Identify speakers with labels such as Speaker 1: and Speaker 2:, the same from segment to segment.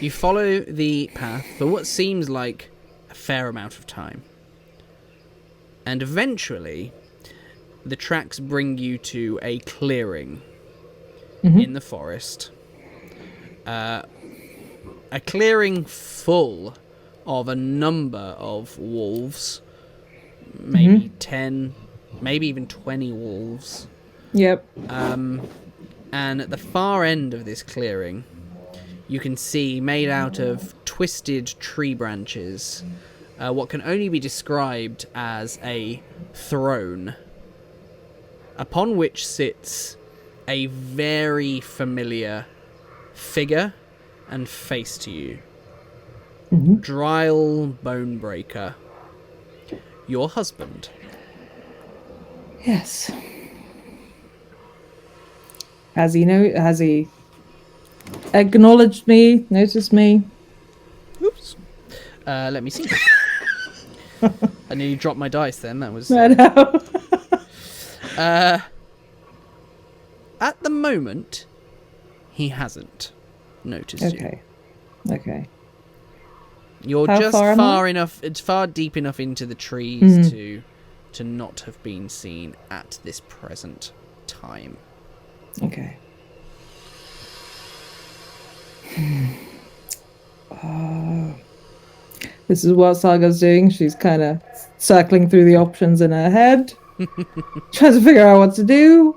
Speaker 1: You follow the path for what seems like a fair amount of time. And eventually, the tracks bring you to a clearing in the forest. A clearing full of a number of wolves. Maybe 10, maybe even 20 wolves.
Speaker 2: Yep.
Speaker 1: And at the far end of this clearing, you can see, made out of twisted tree branches, what can only be described as a throne, upon which sits a very familiar figure and face to you. Drael Bonebreaker, your husband.
Speaker 2: Yes. Has he acknowledged me, noticed me?
Speaker 1: Oops. Let me see. I nearly dropped my dice then. That was...
Speaker 2: I know.
Speaker 1: At the moment, he hasn't noticed you.
Speaker 2: Okay.
Speaker 1: You're
Speaker 2: How
Speaker 1: just far enough... It's far deep enough into the trees to not have been seen at this present time.
Speaker 2: Okay. This is what Saga's doing. She's kind of circling through the options in her head, trying to figure out what to do.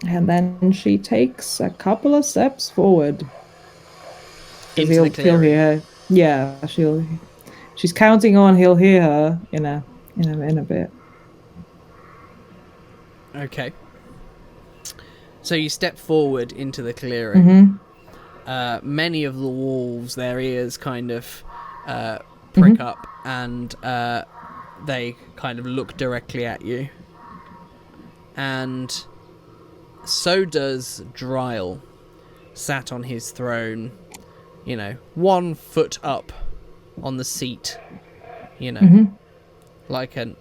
Speaker 2: And then she takes a couple of steps forward.
Speaker 1: Into the clearing.
Speaker 2: He'll hear her. Yeah, she's counting on he'll hear her in a bit.
Speaker 1: Okay. So you step forward into the clearing. Many of the wolves, their ears kind of prick up, and they kind of look directly at you. And so does Drael, sat on his throne, 1 foot up on the seat, like an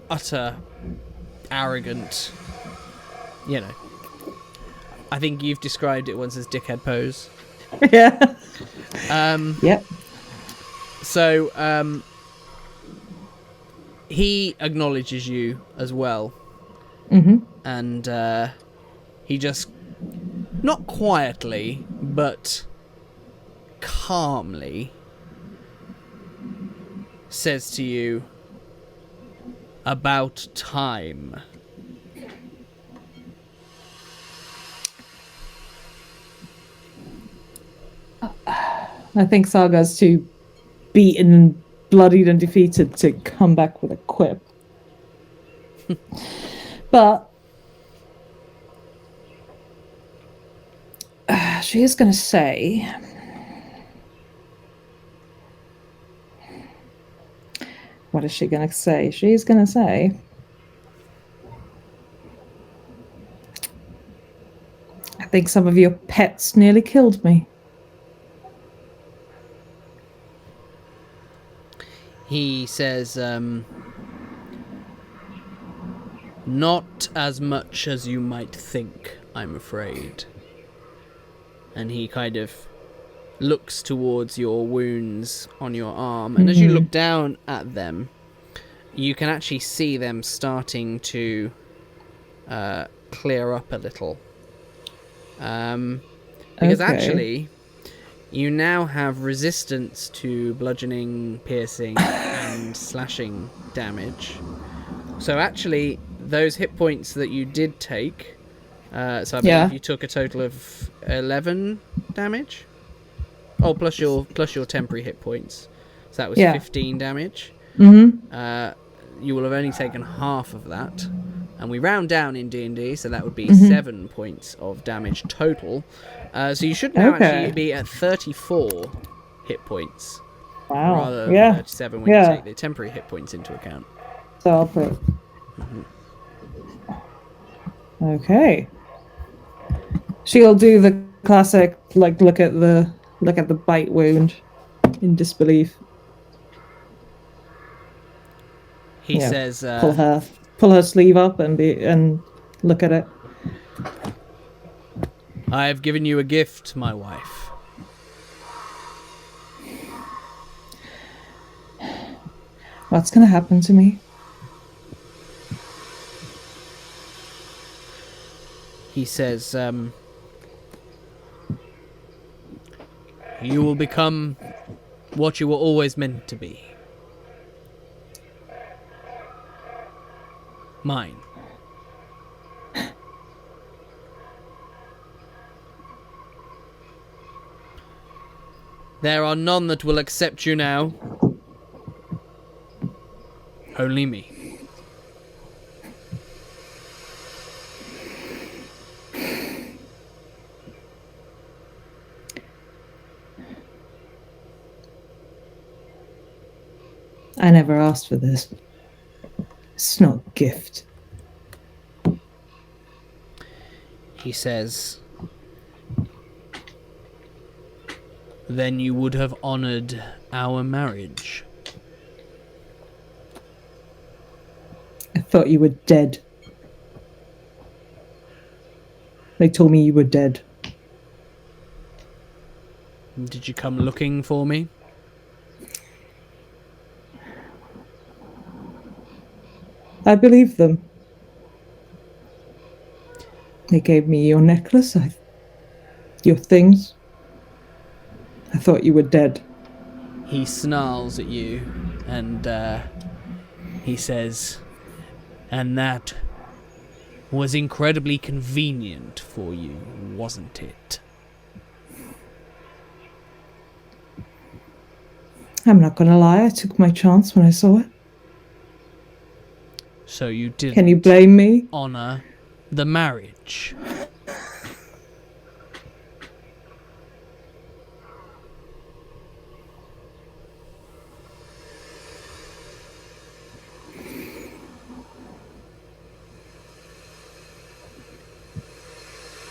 Speaker 1: utter arrogant, I think you've described it once as dickhead pose.
Speaker 2: Yeah. Yep.
Speaker 1: So, he acknowledges you as well. And he just, not quietly, but calmly says to you, "About time."
Speaker 2: I think Saga's too beaten and bloodied and defeated to come back with a quip. But she is going to say... What is she going to say? She's going to say... I think some of your pets nearly killed me.
Speaker 1: He says, not as much as you might think, I'm afraid. And he kind of looks towards your wounds on your arm. And as you look down at them, you can actually see them starting to clear up a little. Because actually, you now have resistance to bludgeoning, piercing, and slashing damage. So actually, those hit points that you did take, so I believe you took a total of 11 damage. Oh, plus your temporary hit points. So that was 15 damage. You will have only taken half of that. And we round down in D&D, so that would be 7 points of damage total. So you should now actually be at 34 hit points.
Speaker 2: Wow.
Speaker 1: Rather than 37 when you take the temporary hit points into account.
Speaker 2: So I'll put... Okay. She'll do the classic, look at the bite wound in disbelief.
Speaker 1: He says...
Speaker 2: pull her sleeve up and look at it.
Speaker 1: I have given you a gift, my wife.
Speaker 2: What's gonna happen to me?
Speaker 1: He says, you will become what you were always meant to be. Mine. There are none that will accept you now. Only me.
Speaker 2: I never asked for this. It's not a gift.
Speaker 1: He says, then you would have honored our marriage.
Speaker 2: I thought you were dead. They told me you were dead.
Speaker 1: Did you come looking for me?
Speaker 2: I believe them. They gave me your necklace, your things. I thought you were dead.
Speaker 1: He snarls at you and he says, and that was incredibly convenient for you, wasn't it?
Speaker 2: I'm not gonna lie, I took my chance when I saw it.
Speaker 1: So you didn't
Speaker 2: Can you blame me?
Speaker 1: honor the marriage.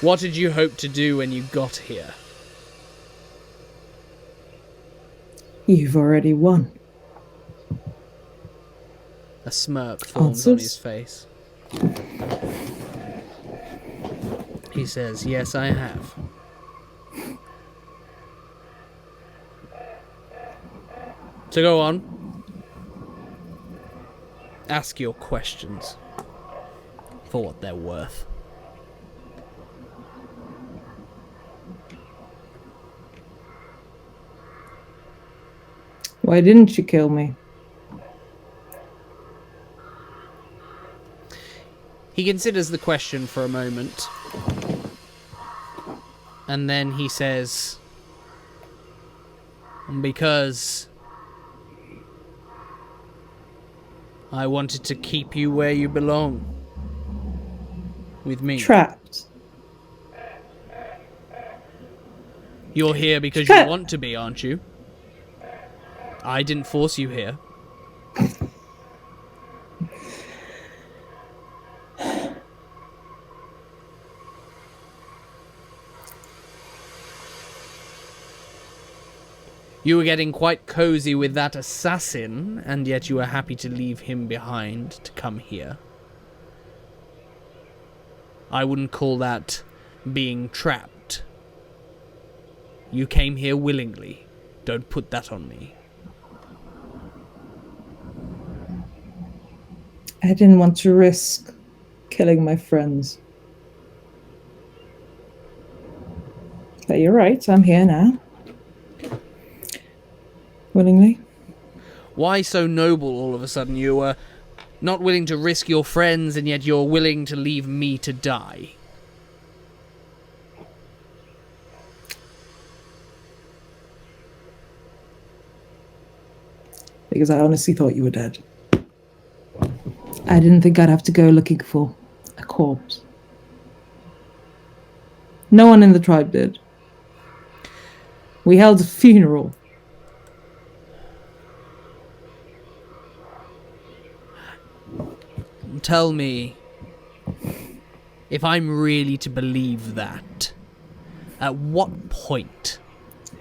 Speaker 1: What did you hope to do when you got here?
Speaker 2: You've already won.
Speaker 1: A smirk forms on his
Speaker 2: Answers?
Speaker 1: face. He says, yes, I have. So go on. Ask your questions. For what they're worth.
Speaker 2: Why didn't you kill me?
Speaker 1: He considers the question for a moment. And then he says, because I wanted to keep you where you belong. With me.
Speaker 2: Trapped.
Speaker 1: You're here because you want to be, aren't you? I didn't force you here. You were getting quite cozy with that assassin, and yet you were happy to leave him behind to come here. I wouldn't call that being trapped. You came here willingly. Don't put that on me.
Speaker 2: I didn't want to risk killing my friends. But you're right, I'm here now. Willingly.
Speaker 1: Why so noble all of a sudden? You were not willing to risk your friends, and yet you're willing to leave me to die.
Speaker 2: Because I honestly thought you were dead. I didn't think I'd have to go looking for a corpse. No one in the tribe did. We held a funeral.
Speaker 1: Tell me, if I'm really to believe that, at what point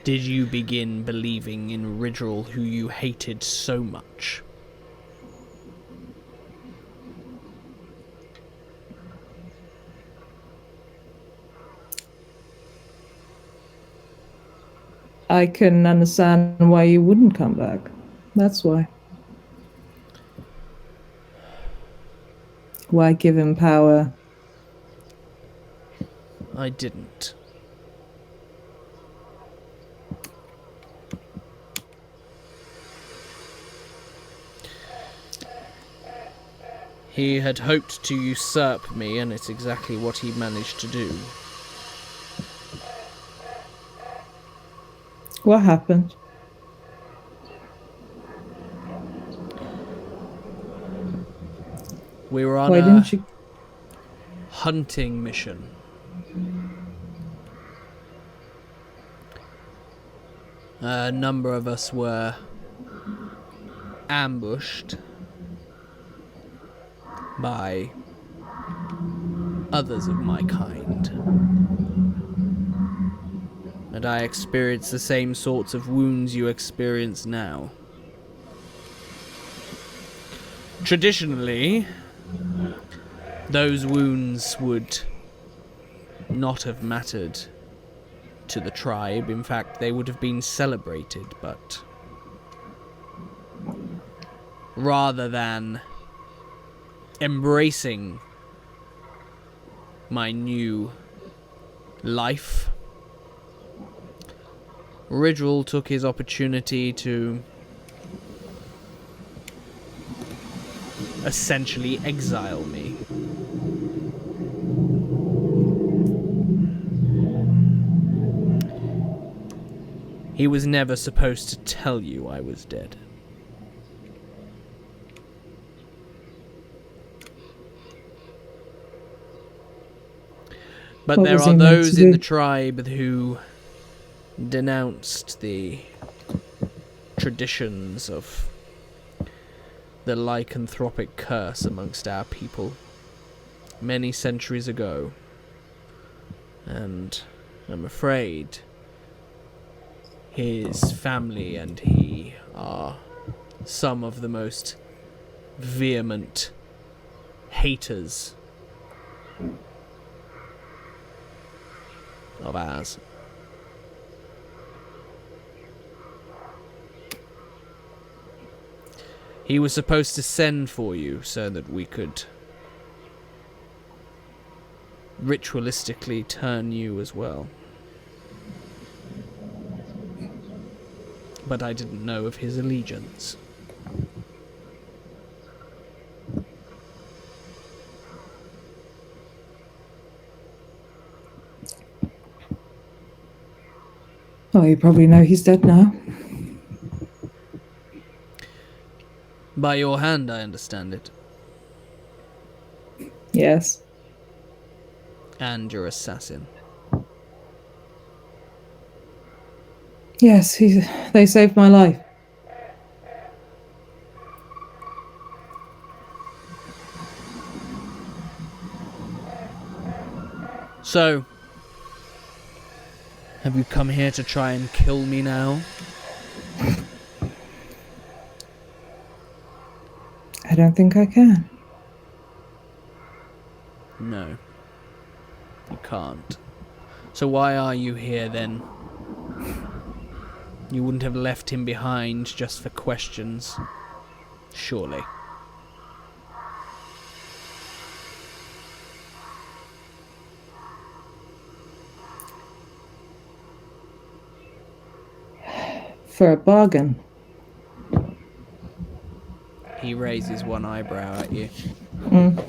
Speaker 1: did you begin believing in Ridrel, who you hated so much?
Speaker 2: I can understand why you wouldn't come back. That's why. Why give him power?
Speaker 1: I didn't. He had hoped to usurp me, and it's exactly what he managed to do.
Speaker 2: What happened?
Speaker 1: We were on
Speaker 2: Why
Speaker 1: a
Speaker 2: didn't you?
Speaker 1: hunting mission. A number of us were ambushed by others of my kind. And I experienced the same sorts of wounds you experience now. Traditionally, those wounds would not have mattered to the tribe. In fact, they would have been celebrated, but rather than embracing my new life, Ridrel took his opportunity to essentially exile me. He was never supposed to tell you I was dead. But
Speaker 2: What
Speaker 1: there
Speaker 2: was he
Speaker 1: are
Speaker 2: meant
Speaker 1: those
Speaker 2: to
Speaker 1: in
Speaker 2: do?
Speaker 1: the tribe who denounced the traditions of the lycanthropic curse amongst our people many centuries ago. And I'm afraid his family and he are some of the most vehement haters of ours. He was supposed to send for you so that we could ritualistically turn you as well. But I didn't know of his allegiance.
Speaker 2: Oh, you probably know he's dead now.
Speaker 1: By your hand, I understand it.
Speaker 2: Yes.
Speaker 1: And your assassin.
Speaker 2: Yes, they saved my life.
Speaker 1: So, have you come here to try and kill me now?
Speaker 2: I don't think I can.
Speaker 1: No. You can't. So why are you here then? You wouldn't have left him behind just for questions. Surely.
Speaker 2: For a bargain.
Speaker 1: He raises one eyebrow at you.
Speaker 2: Mm.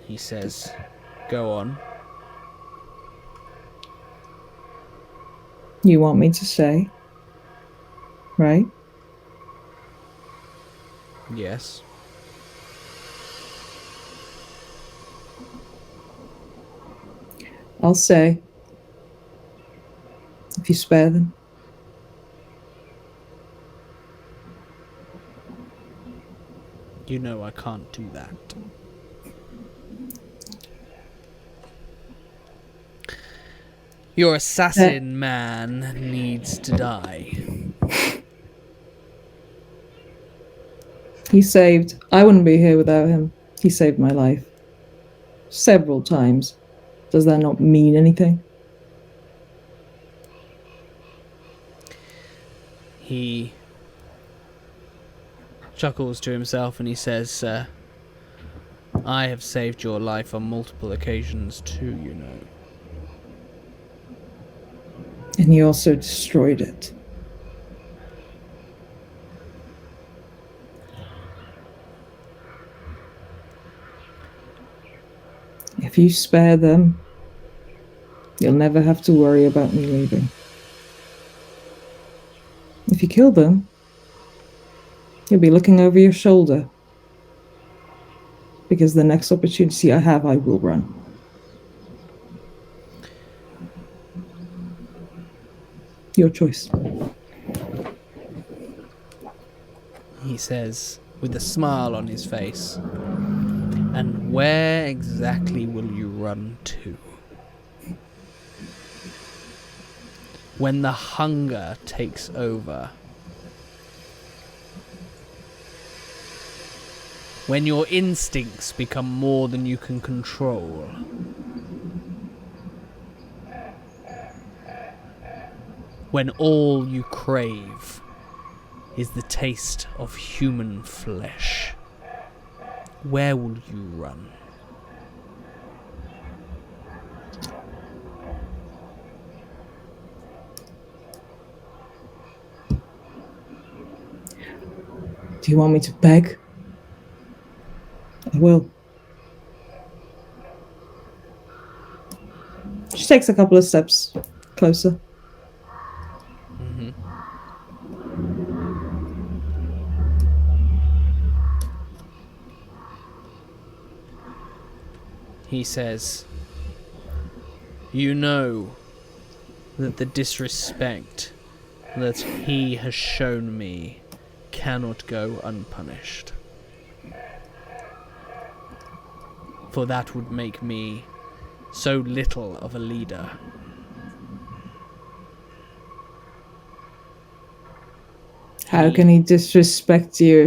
Speaker 1: He says, go on.
Speaker 2: You want me to say? Right?
Speaker 1: Yes.
Speaker 2: I'll say. If you spare them.
Speaker 1: You know I can't do that. Your assassin man needs to die.
Speaker 2: He saved. I wouldn't be here without him. He saved my life. Several times. Does that not mean anything?
Speaker 1: He chuckles to himself and he says, I have saved your life on multiple occasions too, you know.
Speaker 2: And you also destroyed it. If you spare them, you'll never have to worry about me leaving. If you kill them, you'll be looking over your shoulder. Because the next opportunity I have, I will run. Your choice.
Speaker 1: He says, with a smile on his face, and where exactly will you run to? When the hunger takes over. When your instincts become more than you can control. When all you crave is the taste of human flesh. Where will you run?
Speaker 2: Do you want me to beg? I will. She takes a couple of steps closer.
Speaker 1: He says, you know that the disrespect that he has shown me cannot go unpunished. For that would make me so little of a leader.
Speaker 2: How can he disrespect you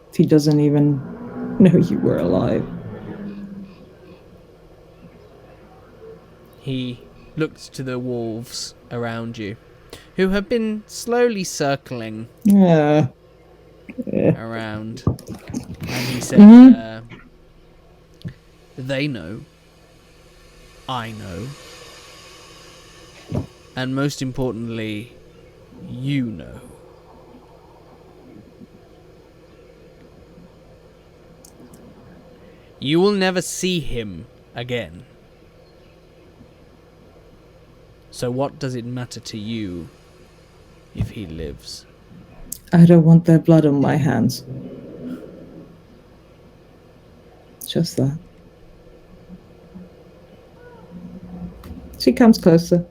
Speaker 2: if he doesn't even know you were alive?
Speaker 1: He looks to the wolves around you, who have been slowly circling around. And he says, they know. I know. And most importantly, you know. You will never see him again. So what does it matter to you if he lives?
Speaker 2: I don't want their blood on my hands. Just that. She comes closer.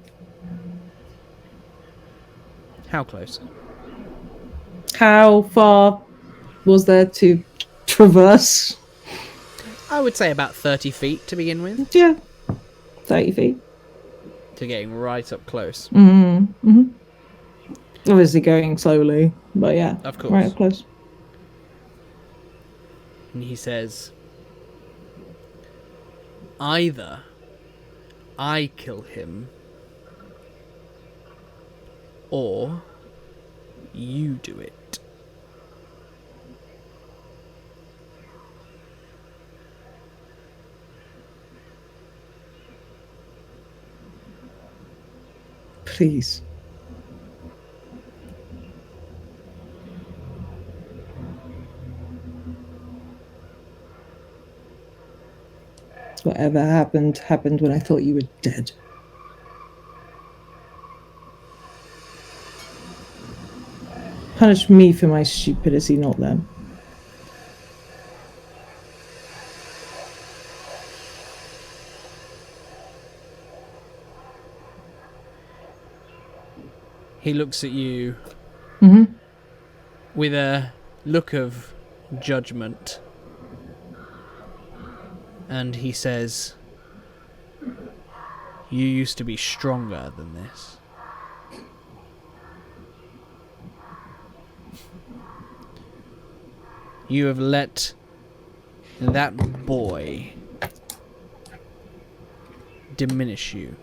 Speaker 1: How close?
Speaker 2: How far was there to traverse?
Speaker 1: I would say about 30 feet to begin with.
Speaker 2: Yeah. 30 feet.
Speaker 1: To getting right up close.
Speaker 2: Obviously going slowly, but yeah.
Speaker 1: Of course.
Speaker 2: Right up close.
Speaker 1: And he says, either I kill him, or you do it.
Speaker 2: Please. Whatever happened when I thought you were dead. Punish me for my stupidity, not them.
Speaker 1: He looks at you with a look of judgment. And he says, you used to be stronger than this. You have let that boy diminish you.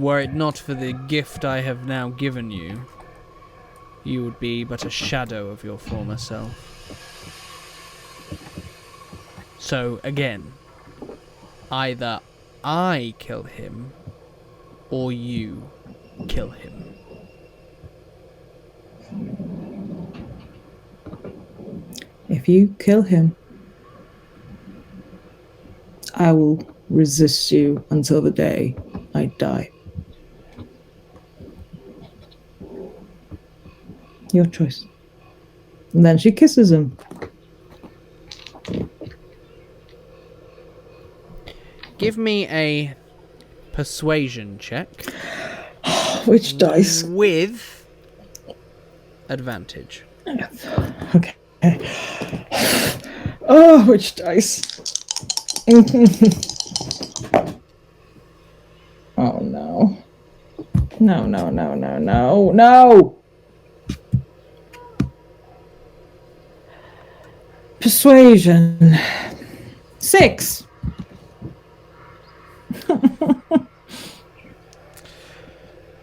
Speaker 1: Were it not for the gift I have now given you, you would be but a shadow of your former self. So, again, either I kill him, or you kill him.
Speaker 2: If you kill him, I will resist you until the day I die. Your choice. And then she kisses him.
Speaker 1: Give me a persuasion check.
Speaker 2: Which dice?
Speaker 1: With advantage.
Speaker 2: Okay. Oh, which dice? Oh no. No, no, no, no, no, no! Persuasion. 6.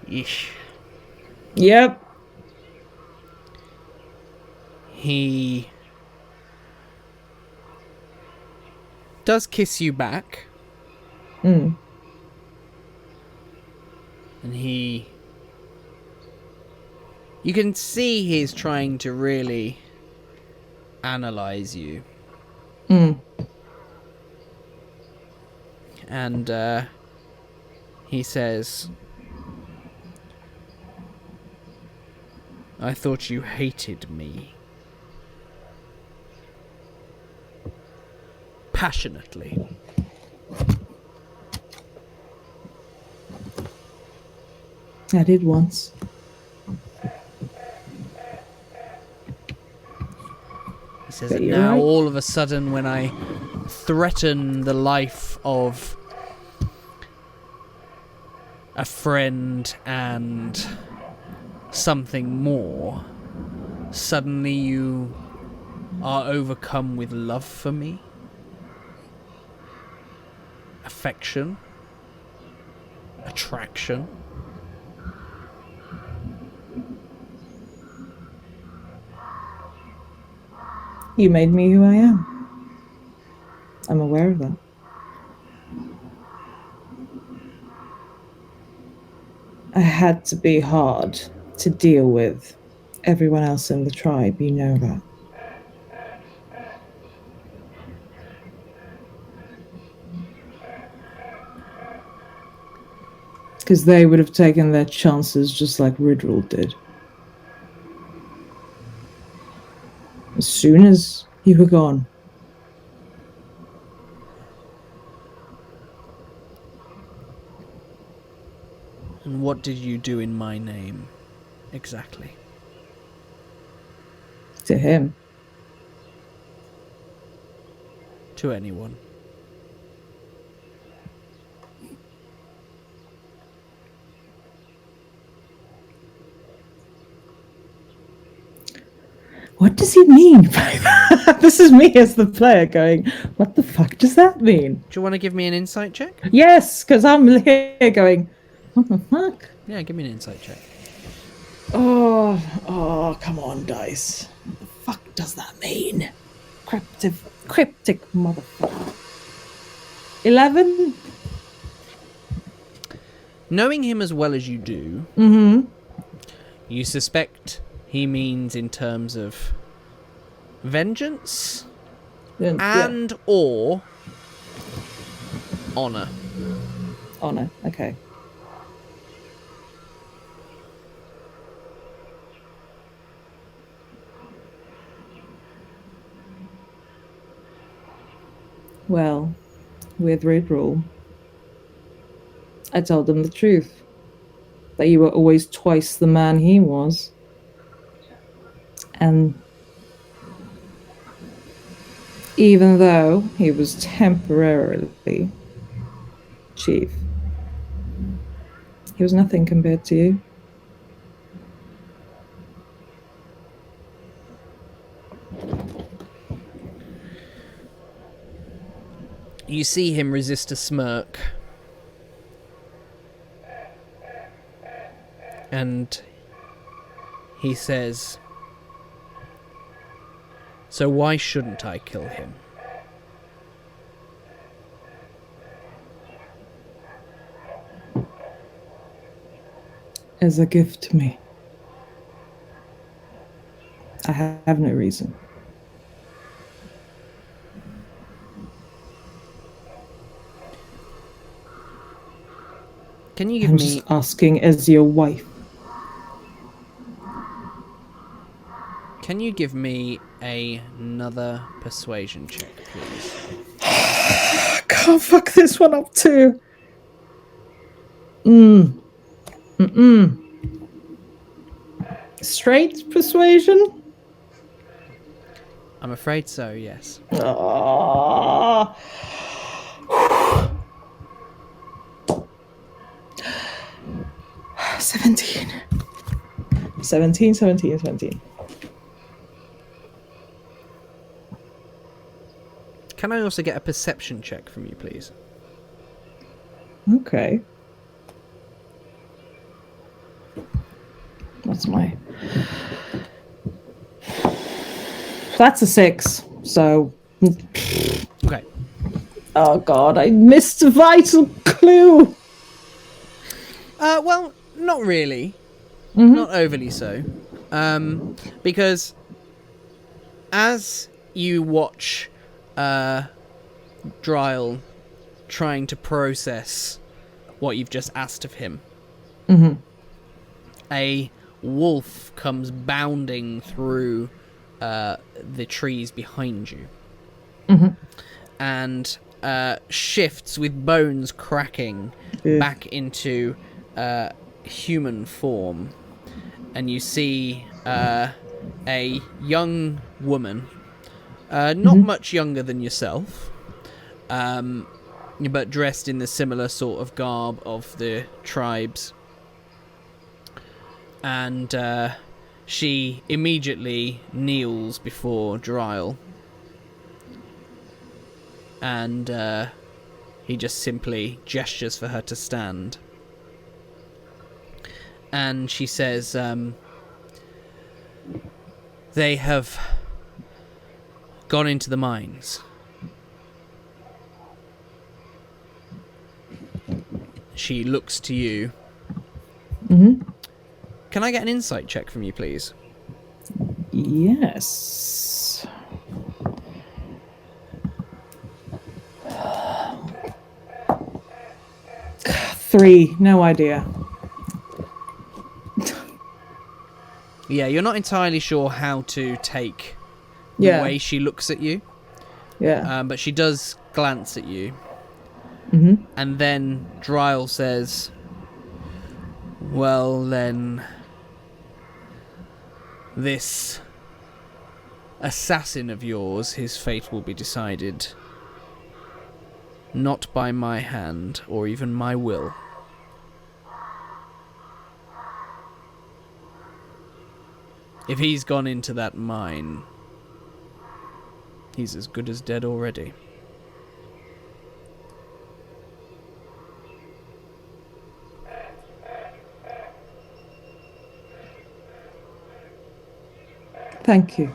Speaker 1: Yeesh.
Speaker 2: Yep.
Speaker 1: He does kiss you back.
Speaker 2: Mm.
Speaker 1: And you can see he's trying to really analyze you.
Speaker 2: Mm.
Speaker 1: And he says, I thought you hated me. Passionately.
Speaker 2: I did once.
Speaker 1: He says
Speaker 2: But
Speaker 1: that
Speaker 2: you're
Speaker 1: now,
Speaker 2: right.
Speaker 1: all of a sudden, when I threaten the life of a friend and something more, suddenly you are overcome with love for me, affection, attraction.
Speaker 2: You made me who I am. I'm aware of that. I had to be hard to deal with. Everyone else in the tribe, you know that. Because they would have taken their chances just like Ridrel did. As soon as you were gone.
Speaker 1: And what did you do in my name, exactly?
Speaker 2: To him.
Speaker 1: To anyone.
Speaker 2: What does he mean by that? This is me as the player going, what the fuck does that mean?
Speaker 1: Do you want to give me an insight check?
Speaker 2: Yes, because I'm here going, what the fuck?
Speaker 1: Yeah, give me an insight check.
Speaker 2: Oh, come on, dice. What the fuck does that mean? Cryptic motherfucker. 11?
Speaker 1: Knowing him as well as you do, you suspect he means in terms of vengeance and or honor.
Speaker 2: Honor, okay. Well, with Ridrel, I told him the truth. That you were always twice the man he was. And even though he was temporarily chief, he was nothing compared to you.
Speaker 1: You see him resist a smirk. And he says, "So why shouldn't I kill him?"
Speaker 2: As a gift to me. I have no reason.
Speaker 1: Can you give
Speaker 2: I'm
Speaker 1: me...
Speaker 2: just asking as your wife.
Speaker 1: Can you give me another persuasion check, please?
Speaker 2: I can't fuck this one up too. Straight persuasion?
Speaker 1: I'm afraid so, yes.
Speaker 2: Ah. 17. 17.
Speaker 1: Can I also get a perception check from you, please?
Speaker 2: Okay. What's my... That's a 6, so...
Speaker 1: Okay.
Speaker 2: Oh god, I missed a vital clue!
Speaker 1: Well, not really. Not overly so. Because as you watch Drael trying to process what you've just asked of him, a wolf comes bounding through the trees behind you and shifts with bones cracking back into human form. And you see a young woman, not much younger than yourself, but dressed in the similar sort of garb of the tribes. And she immediately kneels before Drael. And he just simply gestures for her to stand. And she says, "They have gone into the mines." She looks to you. Can I get an insight check from you, please?
Speaker 2: Yes. Three, no idea.
Speaker 1: Yeah, you're not entirely sure how to take the way she looks at you.
Speaker 2: Yeah.
Speaker 1: But she does glance at you. And then Drael says, "Well then, this assassin of yours, his fate will be decided not by my hand or even my will. If he's gone into that mine, he's as good as dead already."
Speaker 2: Thank you.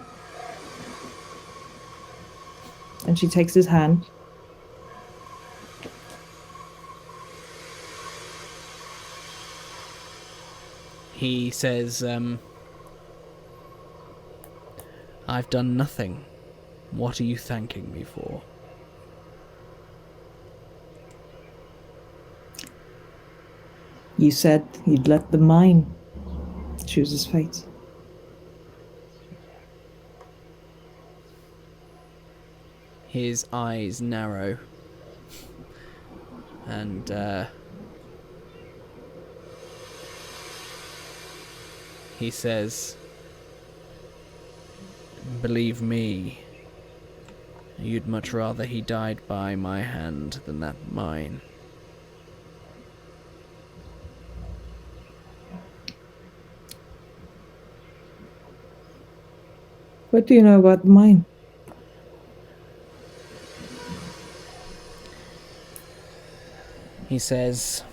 Speaker 2: And she takes his hand.
Speaker 1: He says, "I've done nothing. What are you thanking me for?"
Speaker 2: You said you'd let the mine choose his fate.
Speaker 1: His eyes narrow. And, he says, "Believe me, you'd much rather he died by my hand than that mine."
Speaker 2: What do you know about the mine?
Speaker 1: He says,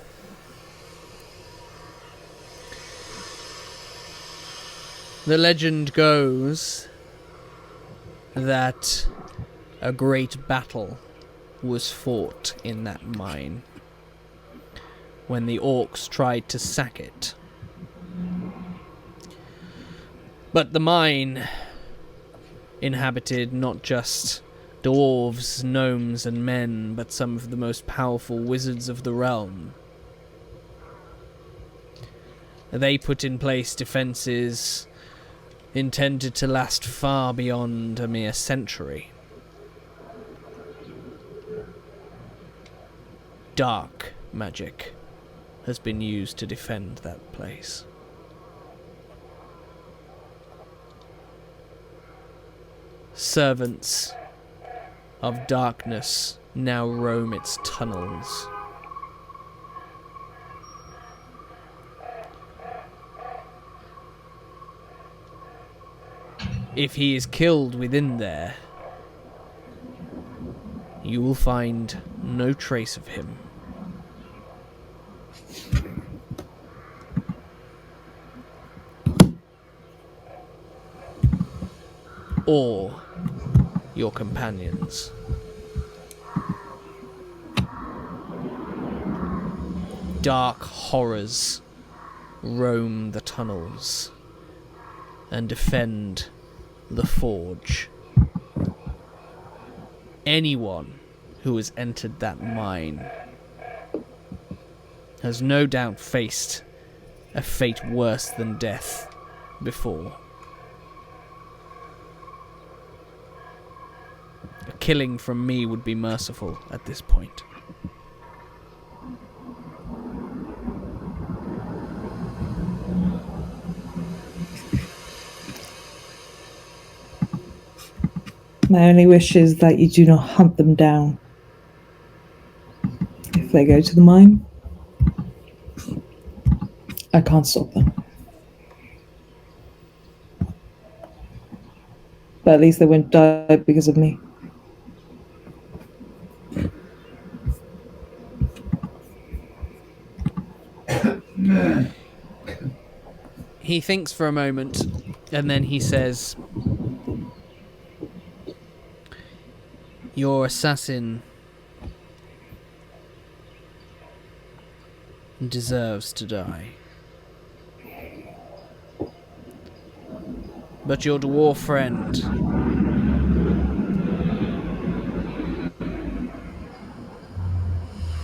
Speaker 1: The legend goes that a great battle was fought in that mine when the orcs tried to sack it. But the mine inhabited not just dwarves, gnomes, and men, but some of the most powerful wizards of the realm. They put in place defenses intended to last far beyond a mere century. Dark magic has been used to defend that place. Servants of darkness now roam its tunnels. If he is killed within there, you will find no trace of him. Or your companions. Dark horrors roam the tunnels and defend the forge. Anyone who has entered that mine has no doubt faced a fate worse than death before. A killing from me would be merciful at this point.
Speaker 2: My only wish is that you do not hunt them down if they go to the mine. I can't stop them. But at least they won't die because of me.
Speaker 1: He thinks for a moment, and then he says, "Your assassin deserves to die. But your dwarf friend,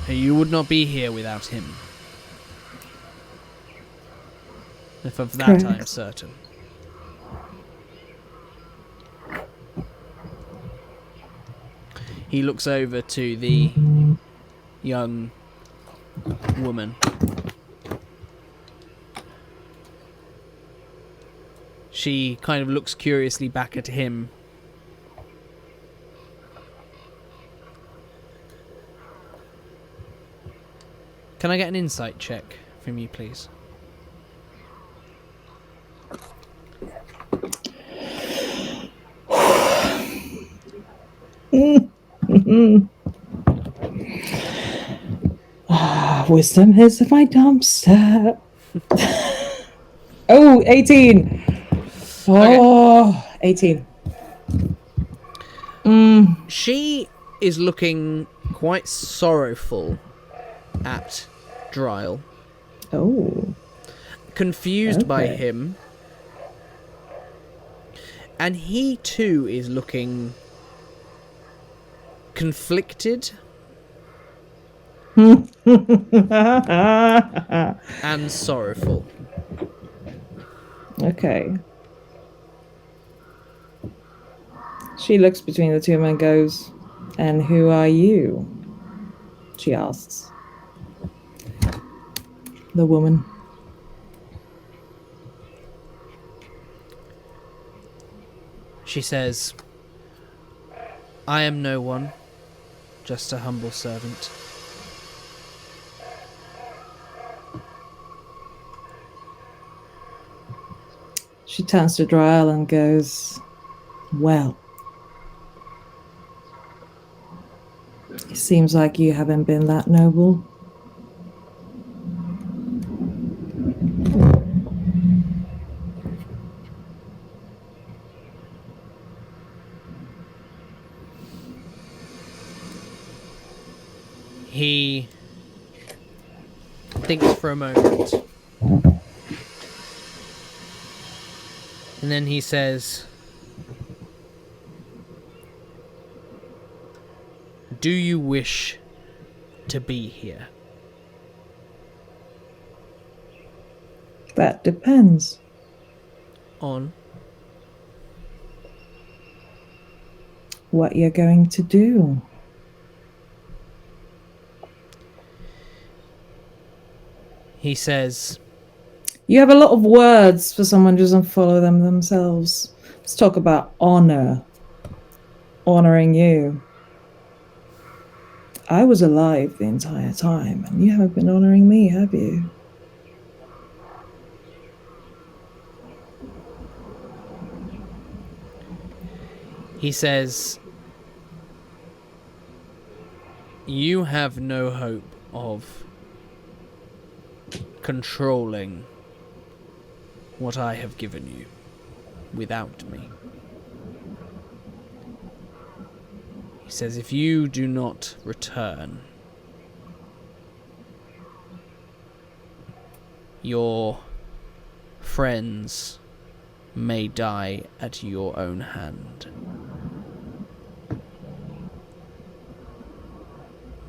Speaker 1: you would not be here without him. If of that
Speaker 2: Correct.
Speaker 1: I'm certain." He looks over to the young woman. She kind of looks curiously back at him. Can I get an insight check from you, please?
Speaker 2: Wisdom is my dumpster. Oh, 18. Oh, okay. 18.
Speaker 1: She is looking quite sorrowful at Drael.
Speaker 2: Oh.
Speaker 1: Confused by
Speaker 2: Okay.
Speaker 1: him. And he too is looking conflicted and sorrowful.
Speaker 2: Okay. She looks between the two of them and goes, "And who are you?" she asks. The woman.
Speaker 1: She says, "I am no one, just a humble servant."
Speaker 2: She turns to Drael and goes, "Well, it seems like you haven't been that noble."
Speaker 1: He thinks for a moment. And then he says, "Do you wish to be here?"
Speaker 2: That depends.
Speaker 1: On
Speaker 2: what you're going to do.
Speaker 1: He says,
Speaker 2: You have a lot of words for someone who doesn't follow them themselves. Let's talk about honor. Honoring you. I was alive the entire time, and you haven't been honoring me, have you?
Speaker 1: he says, "You have no hope of controlling what I have given you without me." He says, "If you do not return, your friends may die at your own hand.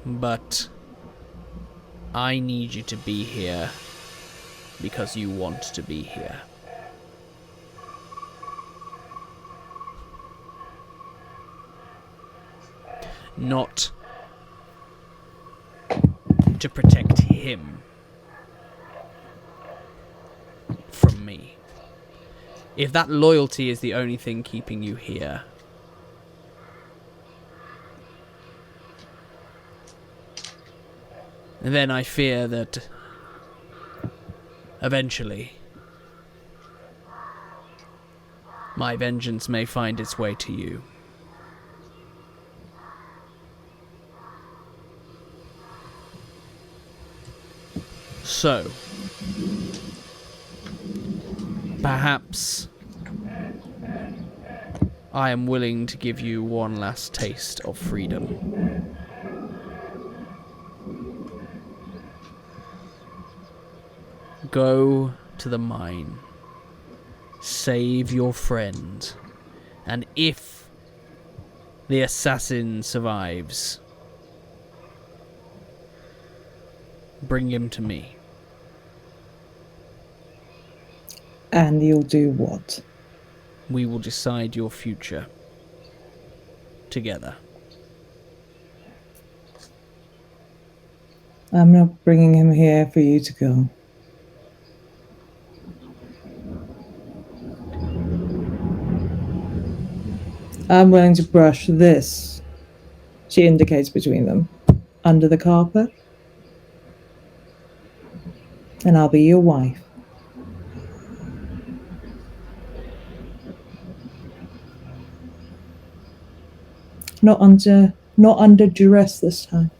Speaker 1: But I need you to be here because you want to be here. Not to protect him from me. If that loyalty is the only thing keeping you here, then I fear that eventually my vengeance may find its way to you. So, perhaps I am willing to give you one last taste of freedom. Go to the mine, save your friend, and if the assassin survives, bring him to me.
Speaker 2: And you'll do what?
Speaker 1: We will decide your future together.
Speaker 2: I'm not bringing him here for you to go. I'm willing to brush this, she indicates between them, under the carpet, and I'll be your wife. Not under duress this time.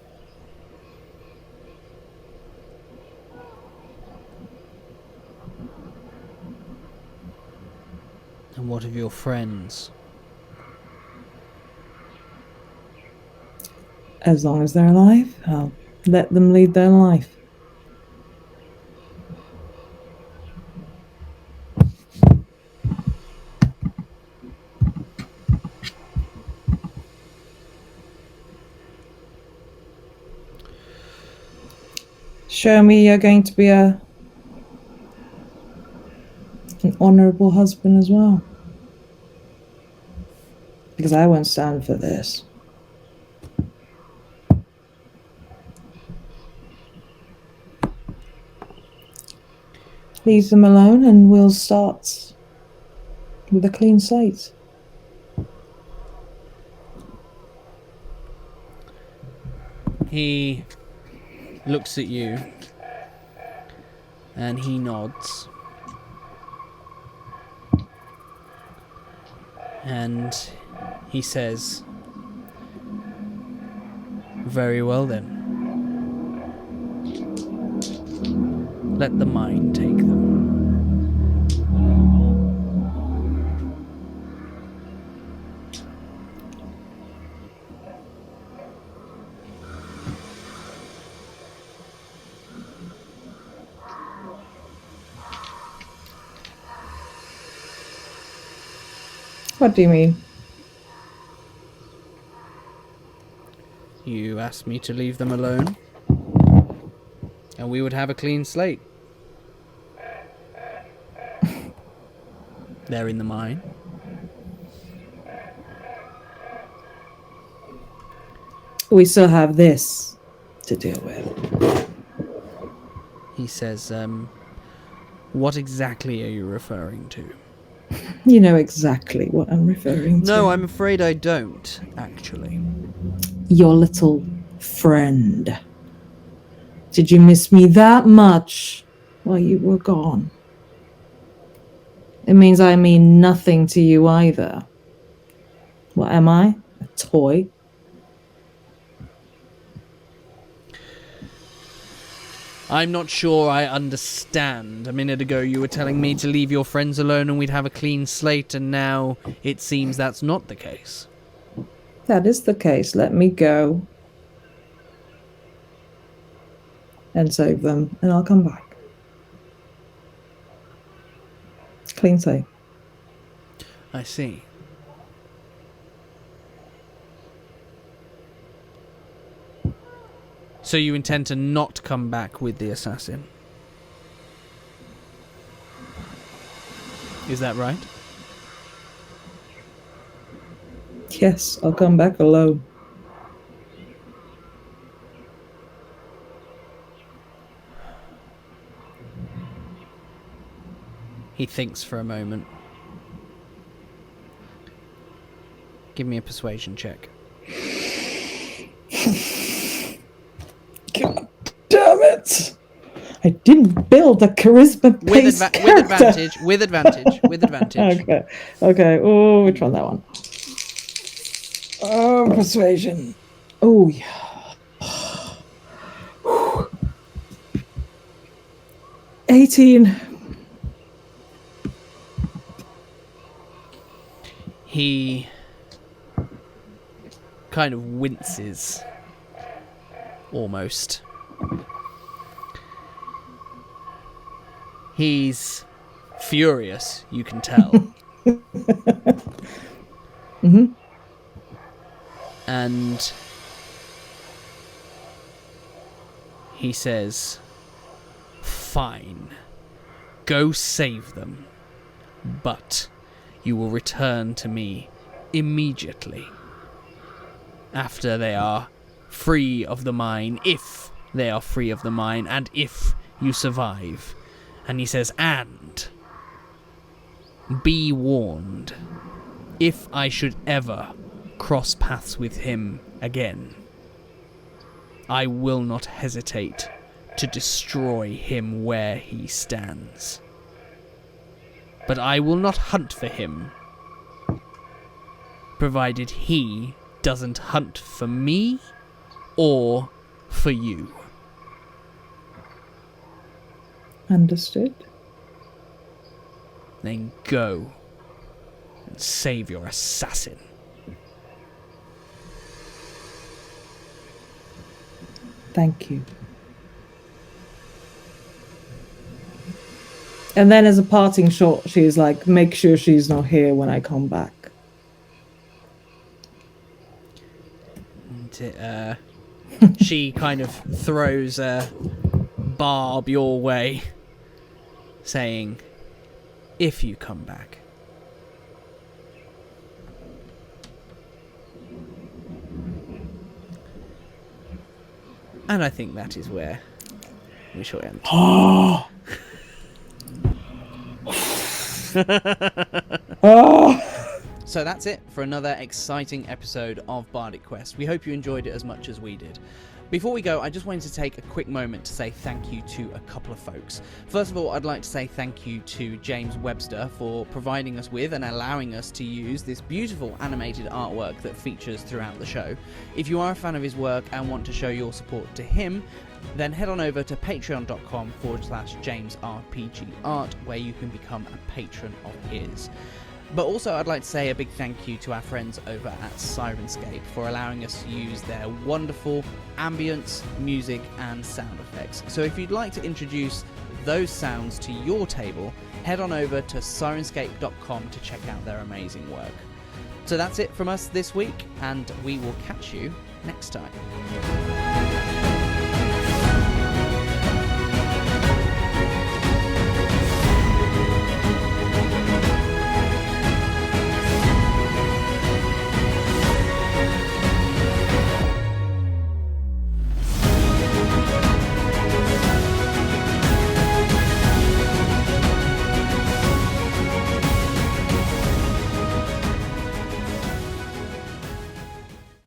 Speaker 1: And what of your friends?
Speaker 2: As long as they're alive, I'll let them lead their life. Show me you're going to be an honourable husband as well. Because I won't stand for this. Leave them alone and we'll start with a clean slate.
Speaker 1: He looks at you and he nods. And he says, "Very well then. Let the mine take them."
Speaker 2: What do you mean?
Speaker 1: You asked me to leave them alone, and we would have a clean slate. They're in the mine.
Speaker 2: We still have this to deal with.
Speaker 1: He says, what exactly are you referring to?
Speaker 2: You know exactly what I'm referring to.
Speaker 1: No, I'm afraid I don't, actually.
Speaker 2: Your little friend. Did you miss me that much while you were gone? It means I mean nothing to you either. What am I? A toy?
Speaker 1: I'm not sure I understand. A minute ago you were telling me to leave your friends alone and we'd have a clean slate, and now it seems that's not the case.
Speaker 2: That is the case. Let me go. And save them, and I'll come back. Clean slate.
Speaker 1: I see. So you intend to not come back with the assassin? Is that right?
Speaker 2: Yes, I'll come back alone.
Speaker 1: He thinks for a moment. Give me a persuasion check.
Speaker 2: God damn it! I didn't build a charisma-based character.
Speaker 1: With advantage.
Speaker 2: Okay. Oh, which one? That one. Oh, persuasion. Oh, yeah. 18.
Speaker 1: He kind of winces. Almost. He's furious, you can tell.
Speaker 2: Mm-hmm.
Speaker 1: And he says, "Fine, go save them, but you will return to me immediately after they are free of the mine, if they are free of the mine, and if you survive." And he says, "And be warned, if I should ever cross paths with him again, I will not hesitate to destroy him where he stands. But I will not hunt for him, provided he doesn't hunt for me or for you."
Speaker 2: Understood.
Speaker 1: Then go and save your assassin.
Speaker 2: Thank you. And then as a parting shot, she's like, make sure she's not here when I come back.
Speaker 1: And, she kind of throws a barb your way, saying, "If you come back." And I think that is where we shall end.
Speaker 2: Oh.
Speaker 1: So that's it for another exciting episode of Bardic Quest. We hope you enjoyed it as much as we did. Before we go, I just wanted to take a quick moment to say thank you to a couple of folks. First of all, I'd like to say thank you to James Webster for providing us with and allowing us to use this beautiful animated artwork that features throughout the show. If you are a fan of his work and want to show your support to him, then head on over to patreon.com/JamesRPGArt, where you can become a patron of his. But also I'd like to say a big thank you to our friends over at Sirenscape for allowing us to use their wonderful ambience, music and sound effects. So if you'd like to introduce those sounds to your table, head on over to sirenscape.com to check out their amazing work. So that's it from us this week, and we will catch you next time.